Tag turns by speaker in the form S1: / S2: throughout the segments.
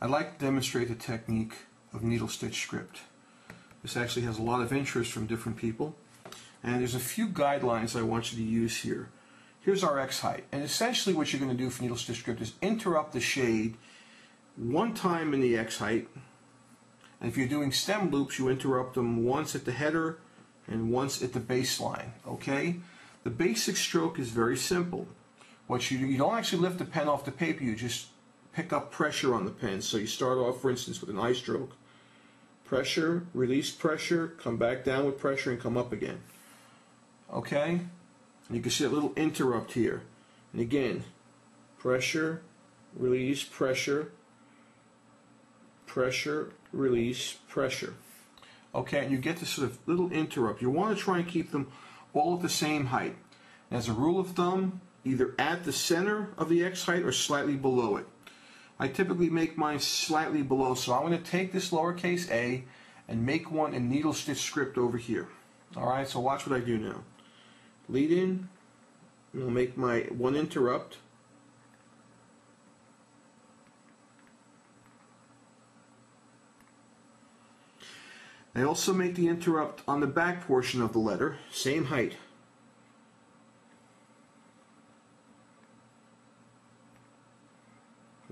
S1: I'd like to demonstrate the technique of needle stitch script. This actually has a lot of interest from different people, and there's a few guidelines I want you to use here. Here's our X height, and essentially what you're going to do for needle stitch script is interrupt the shade one time in the X height, and if you're doing stem loops, you interrupt them once at the header and once at the baseline. Okay? The basic stroke is very simple. What you do, you don't actually lift the pen off the paper, you just pick up pressure on the pen. So you start off, for instance, with an I stroke. Pressure, release pressure, come back down with pressure, and come up again. Okay? And you can see a little interrupt here. And again, pressure, release, pressure, pressure, release, pressure. Okay, and you get this sort of little interrupt. You want to try and keep them all at the same height. And as a rule of thumb, either at the center of the X height or slightly below it. I typically make mine slightly below, so I'm going to take this lowercase a and make one in needle stitch script over here. Alright, so watch what I do now. Lead in, and I'll make my one interrupt. I also make the interrupt on the back portion of the letter, same height.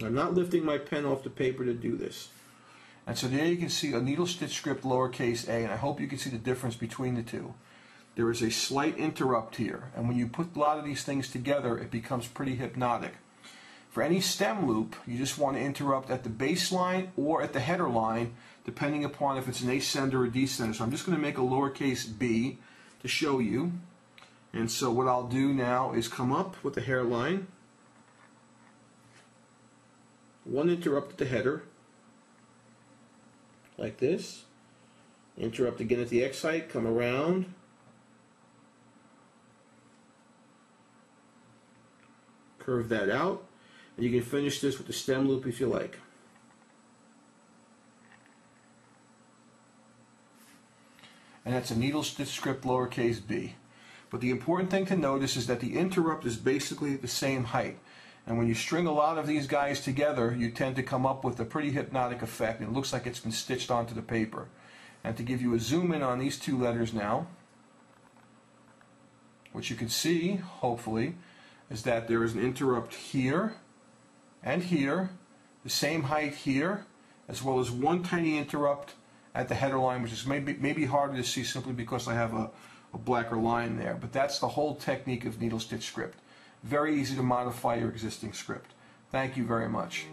S1: I'm not lifting my pen off the paper to do this. And so there you can see a needle stitch script lowercase a, and I hope you can see the difference between the two. There is a slight interrupt here, and when you put a lot of these things together, it becomes pretty hypnotic. For any stem loop, you just want to interrupt at the baseline or at the header line, depending upon if it's an ascender or descender. So I'm just going to make a lowercase b to show you. And so what I'll do now is come up with the hairline, one interrupt at the header, like this, interrupt again at the X height, come around, curve that out, and you can finish this with the stem loop if you like. And that's a needle stitch script lowercase b. But the important thing to notice is that the interrupt is basically the same height. And when you string a lot of these guys together, you tend to come up with a pretty hypnotic effect. It looks like it's been stitched onto the paper. And to give you a zoom in on these two letters now, what you can see, hopefully, is that there is an interrupt here and here, the same height here, as well as one tiny interrupt at the header line, which is maybe harder to see simply because I have a blacker line there. But that's the whole technique of needle stitch script. Very easy to modify your existing script. Thank you very much.